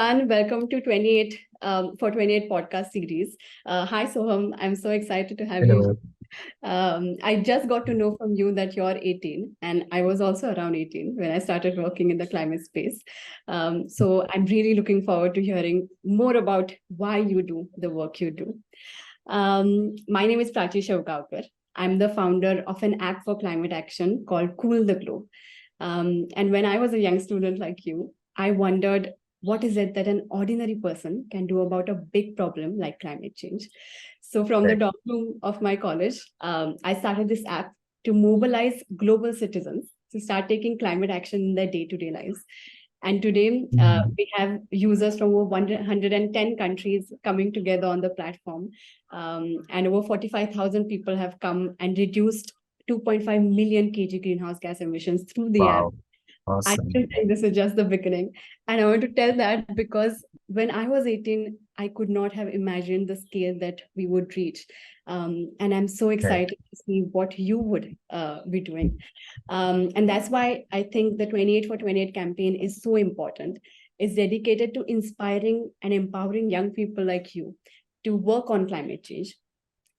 everyone. Welcome to 28 for 28 podcast series. Hi Soham, I'm so excited to have you. Hello. I just got to know from you that you're 18, and I was also around 18 when I started working in the climate space. So I'm really looking forward to hearing more about why you do the work you do. My name is Prachi and I'm the founder of an app for climate action called Cool the Globe. And when I was a young student like you, I wondered what is it that an ordinary person can do about a big problem like climate change. So, from the Right. dorm room of my college, I started this app to mobilize global citizens to start taking climate action in their day to day lives. And today, Mhm. we have users from over 110 countries coming together on the platform. And over 45,000 people have come and reduced 2.5 million kg greenhouse gas emissions through the app. Wow. I Awesome. still think this is just the beginning. And I want to tell that because when I was 18, I could not have imagined the scale that we would reach. And I'm so Right. excited to see what you would be doing. And that's why I think the 28 for 28 campaign is so important. It's dedicated to inspiring and empowering young people like you to work on climate change.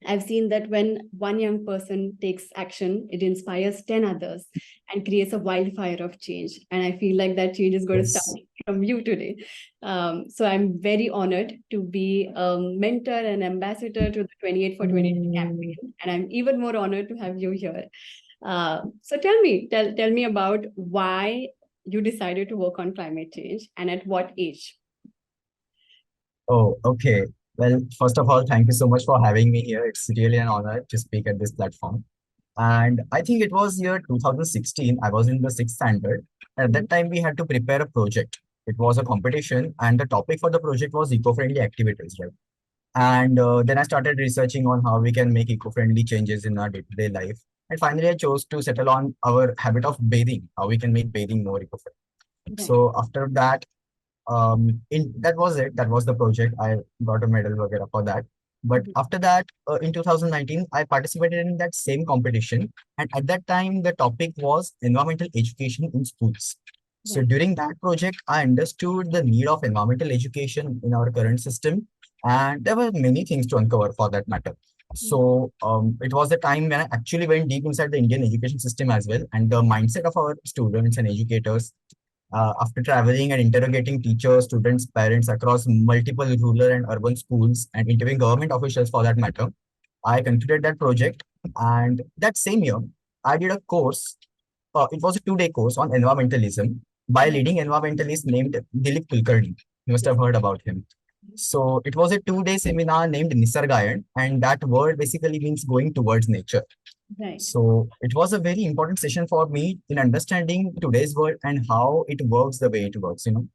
I've seen that when one young person takes action, it inspires 10 others and creates a wildfire of change. And I feel like that change is going to start Yes. from you today. So I'm very honored to be a mentor and ambassador to the 28 for 28 Mm. campaign. And I'm even more honored to have you here. So tell me about why you decided to work on climate change and at what age? Oh, okay. Well, first of all, thank you so much for having me here. It's really an honor to speak at this platform. And I think it was year 2016. I was in the sixth standard. At Mhm. that time, we had to prepare a project. It was a competition, and the topic for the project was eco-friendly activities, right? And then I started researching on how we can make eco-friendly changes in our day-to-day life. And finally, I chose to settle on our habit of bathing, how we can make bathing more eco-friendly. Right. So after that, in that was it. That was the project. I got a medal vagara for that. But Mhm. after that, in 2019, I participated in that same competition. And at that time, the topic was environmental education in schools. So Right. during that project, I understood the need of environmental education in our current system. And there were many things to uncover for that matter. So it was the time when I actually went deep inside the Indian education system as well, and the mindset of our students and educators after traveling and interrogating teachers, students, parents across multiple rural and urban schools and interviewing government officials for that matter, I concluded that project. And that same year, I did a course. It was a 2 day course on environmentalism by a Right. leading environmentalist named Dilip Kulkarni. You must Yes. have heard about him. So it was a 2 day seminar named Nisargayan, and that word basically means going towards nature. Right. So it was a very important session for me in understanding today's world and how it works the way it works. Mhm.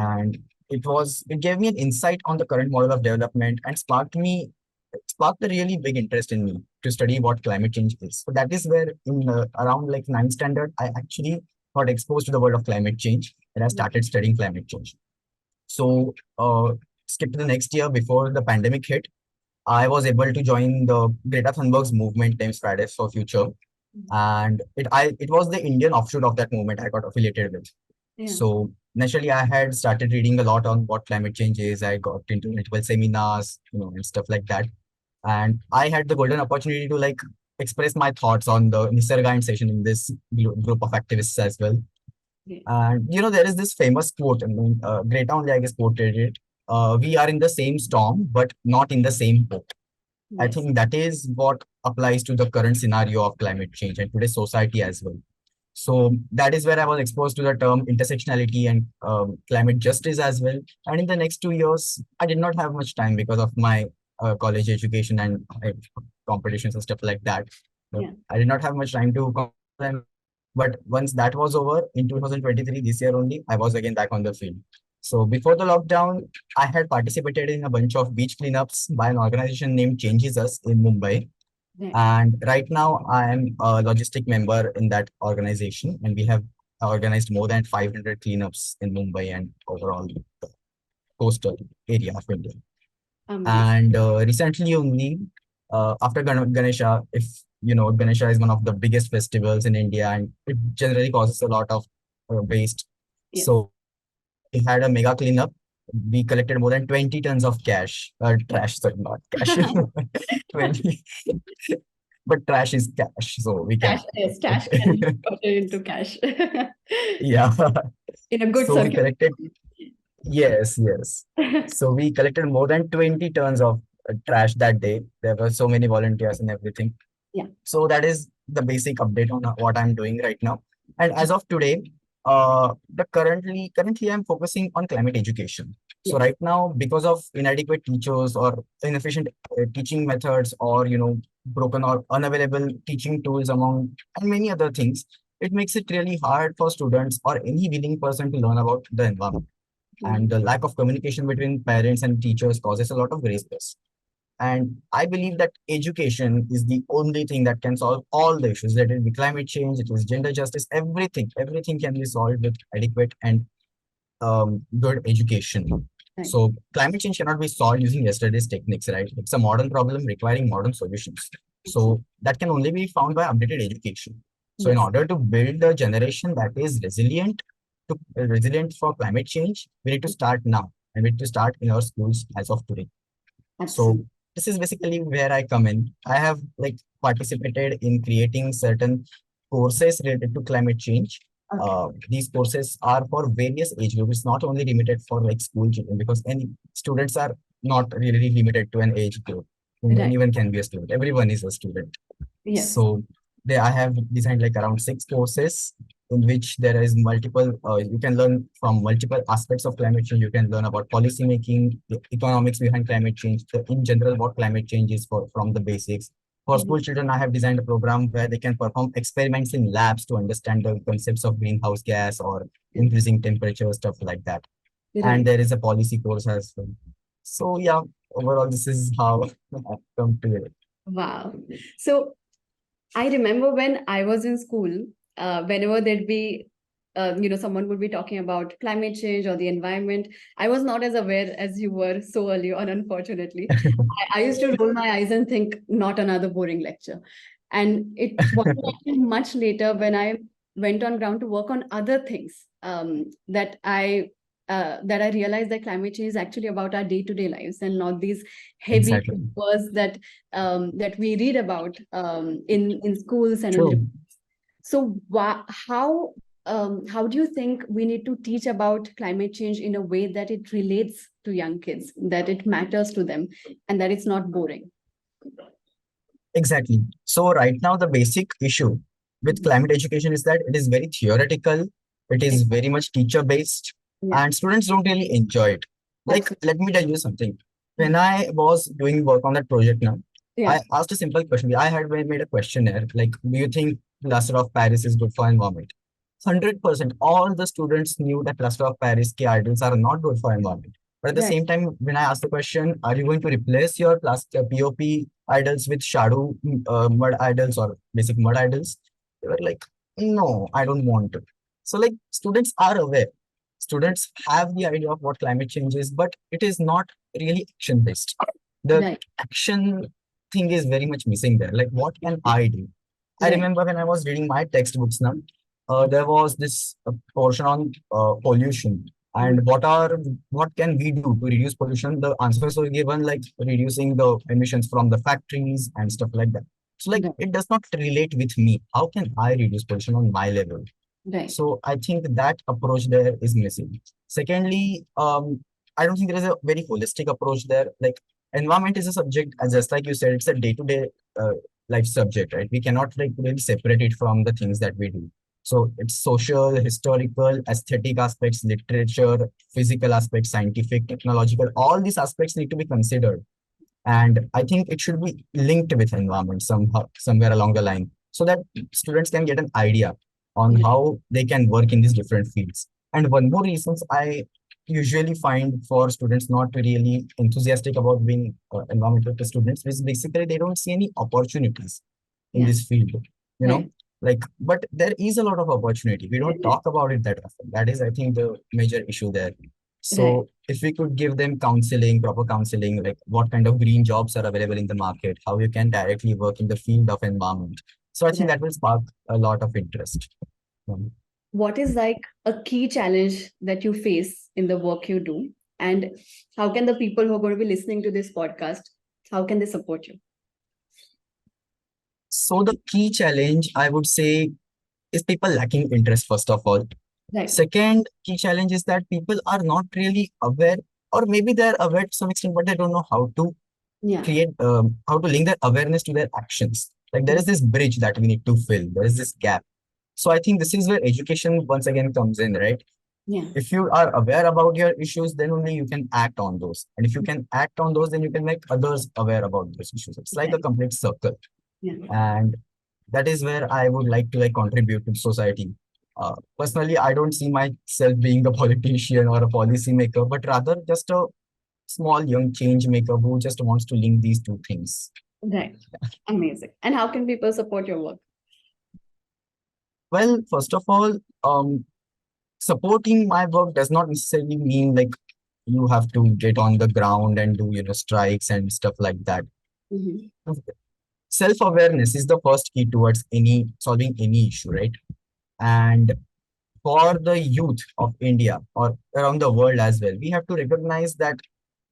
And it gave me an insight on the current model of development and sparked a really big interest in me to study what climate change is. So that is where in around like ninth standard, I actually got exposed to the world of climate change and I Right. started studying climate change. So skip to the next year before the pandemic hit. I was able to join the Greta Thunberg's movement named Fridays for Future, and it was the Indian offshoot of that movement I got affiliated with. Yeah. So initially, I had started reading a lot on what climate change is. I got into multiple seminars, and stuff like that. And I had the golden opportunity to like express my thoughts on the Nisargayan session in this group of activists as well. Yeah. And there is this famous quote. I mean, Greta only I guess quoted it. We are in the same storm, but not in the same boat. I Yes. think that is what applies to the current scenario of climate change and today's society as well. So that is where I was exposed to the term intersectionality and climate justice as well. And in the next 2 years, I did not have much time because of my college education and competitions and stuff like that. So Yeah. I did not have much time to them. But once that was over in 2023, this year only, I was again back on the field. So before the lockdown, I had participated in a bunch of beach cleanups by an organization named Changes Us in Mumbai. Right. And right now, I am a logistic member in that organization, and we have organized more than 500 cleanups in Mumbai and overall the coastal area of India. Amazing. And recently, only after Ganesha, if Ganesha is one of the biggest festivals in India, and it generally causes a lot of waste. Yes. So we had a mega cleanup we collected more than 20 tons of trash, sorry, not cash, 20, but trash is cash, so we Cash, can. yes, cash can be converted into cash Yeah. in a good So we circuit. collected, yes, yes. So we collected more than 20 tons of trash that day. There were so many volunteers and everything. Yeah. So that is the basic update on what I'm doing right now. And as of today, the currently I'm focusing on climate education. So Yes. right now, because of inadequate teachers or inefficient teaching methods, or broken or unavailable teaching tools among and many other things, it makes it really hard for students or any willing person to learn about the environment. And Mhm. the lack of communication between parents and teachers causes a lot of gray space. And I believe that education is the only thing that can solve all the issues. That it be climate change, it is gender justice, everything. Everything can be solved with adequate and good education. Right. So climate change cannot be solved using yesterday's techniques, right? It's a modern problem requiring modern solutions. Absolutely. So that can only be found by updated education. So in Yes. order to build a generation that is resilient for climate change, we need to start now, and we need to start in our schools as of today. So Absolutely. this is basically where I come in. I have participated in creating certain courses related to climate change. Okay. These courses are for various age groups. It's not only limited for school children, because any students are not really limited to an age group. Right. Anyone can be a student. Everyone is a student. Yes. So I have designed around 6 courses in which there is multiple, you can learn from multiple aspects of climate change. You can learn about policy making, the economics behind climate change, in general, what climate change is from the basics. For Mhm. school children, I have designed a program where they can perform experiments in labs to understand the concepts of greenhouse gas or Yes. increasing temperature, stuff like that. And Right. there is a policy course as well. So yeah, overall, this is how I've come to it. Wow. So I remember when I was in school, whenever there'd be, someone would be talking about climate change or the environment, I was not as aware as you were so early on, unfortunately. I used to roll my eyes and think, not another boring lecture. And it wasn't until much later when I went on ground to work on other things that I realized that climate change is actually about our day-to-day lives and not these heavy Exactly. words that we read about in schools and in. True. So how do you think we need to teach about climate change in a way that it relates to young kids, that it matters to them, and that it's not boring? Exactly. So right now, the basic issue with Mhm. climate education is that it is very theoretical, it is very much teacher based, Yeah, and students don't really enjoy it. absolutely. Let me tell you something. When I was doing work on that project now, Yeah, I asked a simple question. I had made a questionnaire, do you think plaster of Paris is good for environment? 100%. All the students knew that plaster of Paris key idols are not good for environment. But at the right, same time, when I asked the question, are you going to replace your plastic POP idols with shadow mud idols or basic mud idols? They were like, no, I don't want to. So students are aware. Students have the idea of what climate change is, but it is not really action based. The right, action thing is very much missing there. Like, what can I do? I right. remember when I was reading my textbooks now, there was this portion on pollution Mhm. and what can we do to reduce pollution. The answers were given like reducing the emissions from the factories and stuff like that. So Right, it does not relate with me. How can I reduce pollution on my level? right, So I think that approach there is missing. Secondly, I don't think there is a very holistic approach there. Like, environment is a subject, as just like you said, it's a day-to-day life subject, right? We cannot really separate it from the things that we do. So it's social, historical, aesthetic aspects, literature, physical aspects, scientific, technological. All these aspects need to be considered, and I think it should be linked with environment somehow, somewhere along the line, so that students can get an idea on right. how they can work in these different fields. And one more reasons I usually find for students not really enthusiastic about being environmental students is basically they don't see any opportunities in Yeah, this field, you know, right. but there is a lot of opportunity. We don't talk about it that often. That is, I think, the major issue there. Right, So if we could give them counseling, proper counseling, like what kind of green jobs are available in the market, how you can directly work in the field of environment. So I think right. that will spark a lot of interest. Um, What is like a key challenge that you face in the work you do? And how can the people who are going to be listening to this podcast, how can they support you? So the key challenge, I would say, is people lacking interest, first of all. Right. Second key challenge is that people are not really aware, or maybe they're aware to some extent, but they don't know how to Yeah. create, how to link their awareness to their actions. Like there is this bridge that we need to fill. There is this gap. So I think this is where education once again comes in, right? Yeah. If you are aware about your issues, then only you can act on those. And if you can act on those, then you can make others aware about those issues. It's like a Right. complete circle. Yeah. And that is where I would like to like contribute to society. Personally, I don't see myself being a politician or a policy maker, but rather just a small young change maker who just wants to link these two things. Right. Amazing. And how can people support your work? Well, first of all, supporting my work does not necessarily mean like you have to get on the ground and do, strikes and stuff like that. Mhm. Self-awareness is the first key towards any solving any issue, right? And for the youth of India or around the world as well, we have to recognize that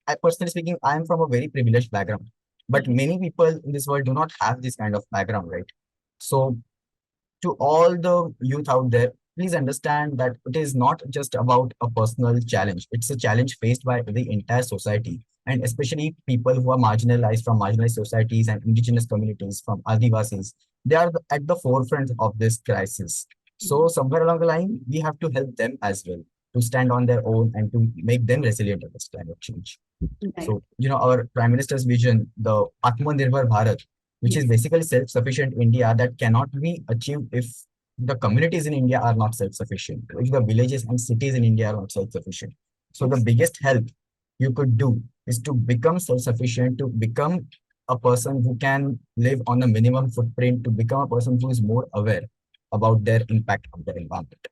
I personally speaking, I am from a very privileged background, but Okay. many people in this world do not have this kind of background, right? So to all the youth out there, please understand that it is not just about a personal challenge. It's a challenge faced by the entire society, and especially people who are marginalized from marginalized societies and indigenous communities from Adivasis. They are at the forefront of this crisis. So Mhm. somewhere along the line, we have to help them as well to stand on their own and to make them resilient against climate change. Right. So, our Prime Minister's vision, the Atmanirbhar Bharat, which is Yes. basically self-sufficient India, that cannot be achieved if the communities in India are not self-sufficient, if the villages and cities in India are not self-sufficient. So the Yes. biggest help you could do is to become self-sufficient, to become a person who can live on a minimum footprint, to become a person who is more aware about their impact on their environment.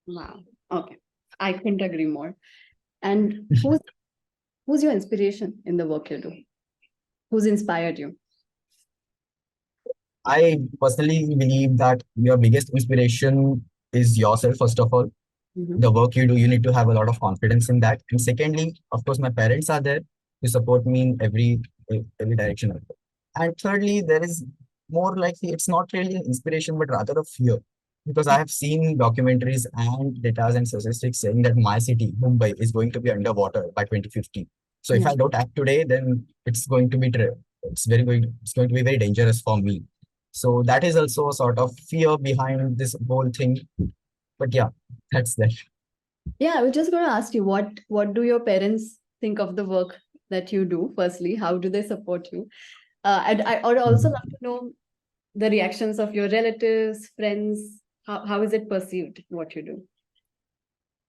Wow. Okay. I couldn't agree more. And who's your inspiration in the work you do? Who's inspired you? I personally believe that your biggest inspiration is yourself, first of all. Mhm. The work you do, you need to have a lot of confidence in that. And secondly, of course, my parents are there to support me in every direction of it. And thirdly, there is more likely it's not really an inspiration, but rather a fear. Because I have seen documentaries and data and statistics saying that my city, Mumbai, is going to be underwater by 2050. So if Yeah. I don't act today, then it's going to be very dangerous for me. So that is also a sort of fear behind this whole thing. But yeah, that's that. Yeah, I was just going to ask you, what do your parents think of the work that you do? Firstly, how do they support you? And I would also love to know the reactions of your relatives, friends. How is it perceived what you do?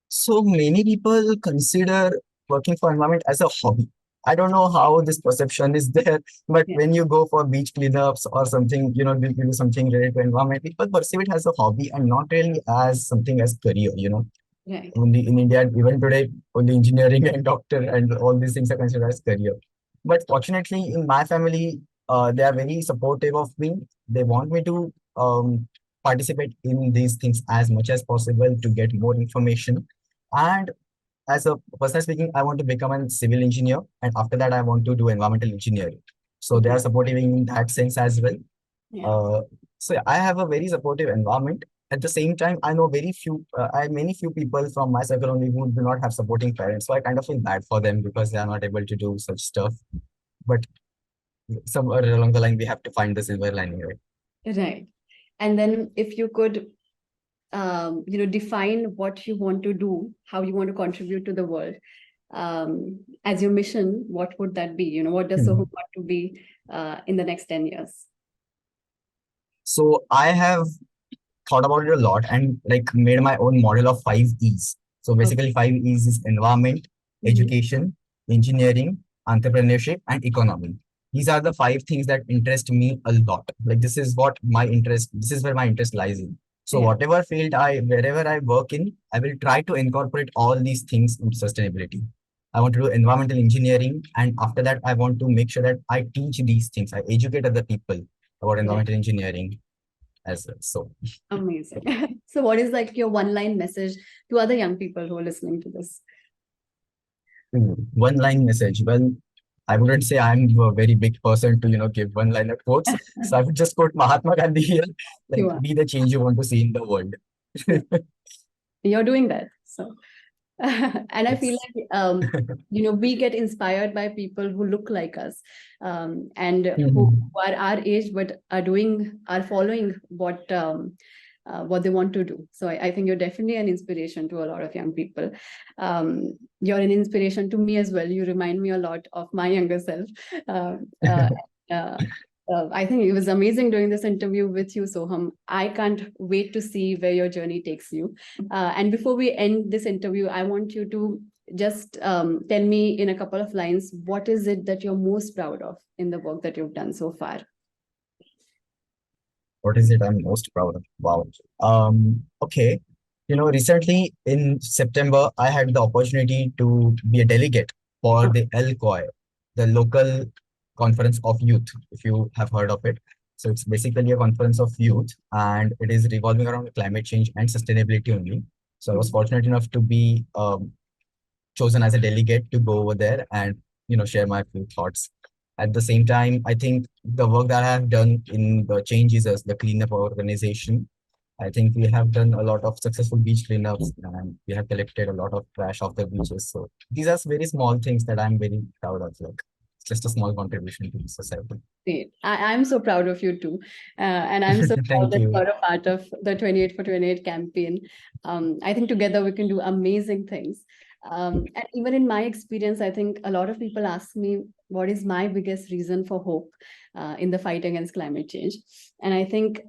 So many people consider working for environment as a hobby. I don't know how this perception is there, but Yeah. when you go for beach cleanups or something, you do something related to environment, people perceive it as a hobby and not really as something as career. Right. Only in India, even today, only engineering and doctor and all these things are considered as career. But fortunately, in my family, they are very supportive of me. They want me to participate in these things as much as possible to get more information. And as a person speaking, I want to become a civil engineer, and after that, I want to do environmental engineering. So they Okay. are supportive in that sense as well. Yeah. Uh, so yeah, I have a very supportive environment. At the same time, I many few people from my circle only who do not have supporting parents. So I kind of feel bad for them because they are not able to do such stuff. But somewhere along the line, we have to find the silver lining, right? Right. And then if you could define what you want to do, how you want to contribute to the world, as your mission, what would that be? What does Soham Hmm. want to be in the next 10 years? So I have thought about it a lot and like made my own model of 5 E's. So Okay. basically 5 E's is environment, Mhm. education, engineering, entrepreneurship, and economy. These are the 5 things that interest me a lot. Like this is where my interest lies in. So Yeah. wherever I work in, I will try to incorporate all these things into sustainability. I want to do environmental engineering, and after that, I want to make sure that I teach these things. I educate other people about Right. environmental engineering as well. So Amazing. So what is like your one line message to other young people who are listening to this? One line message. Well, I wouldn't say I'm a very big person to, give one liner quotes. So I would just quote Mahatma Gandhi here, like You are. be the change you want to see in the world. Yeah. You're doing that. So and I feel Yes. like we get inspired by people who look like us, and who Mhm. are our age but are following what they want to do. So I think you're definitely an inspiration to a lot of young people. You're an inspiration to me as well. You remind me a lot of my younger self. uh, uh, uh, I think it was amazing doing this interview with you, Soham. I can't wait to see where your journey takes you. And before we end this interview, I want you to just tell me in a couple of lines, what is it that you're most proud of in the work that you've done so far? What is it I'm most proud of? Wow. Okay. Recently in September, I had the opportunity to be a delegate for Oh, the LCOI, the local conference of youth, if you have heard of it. So it's basically a conference of youth, and it is revolving around climate change and sustainability only. So I was mhm, fortunate enough to be chosen as a delegate to go over there and share my few thoughts. At the same time, I think the work that I have done in the changes as the cleanup organization, I think we have done a lot of successful beach cleanups and we have collected a lot of trash off the beaches. So these are very small things that I'm very proud of. Like it's just a small contribution to the society. great. I'm so proud of you too. And I'm so proud Thank that you. you're a part of the 28 for 28 campaign. I think together we can do amazing things. And even in my experience, I think a lot of people ask me, what is my biggest reason for hope in the fight against climate change? And I think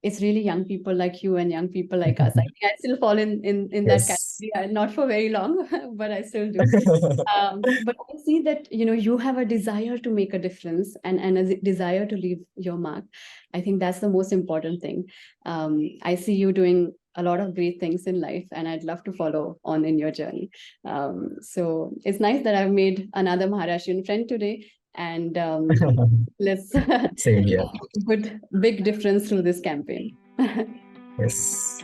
it's really young people like you and young people like us. I think I still fall in that Yes. category, not for very long, but I still do. But I see that you have a desire to make a difference, and a desire to leave your mark. I think that's the most important thing. I see you doing a lot of great things in life, and I'd love to follow on in your journey. So it's nice that I've made another Maharashtrian friend today, and let's Same here. put big difference through this campaign. Yes.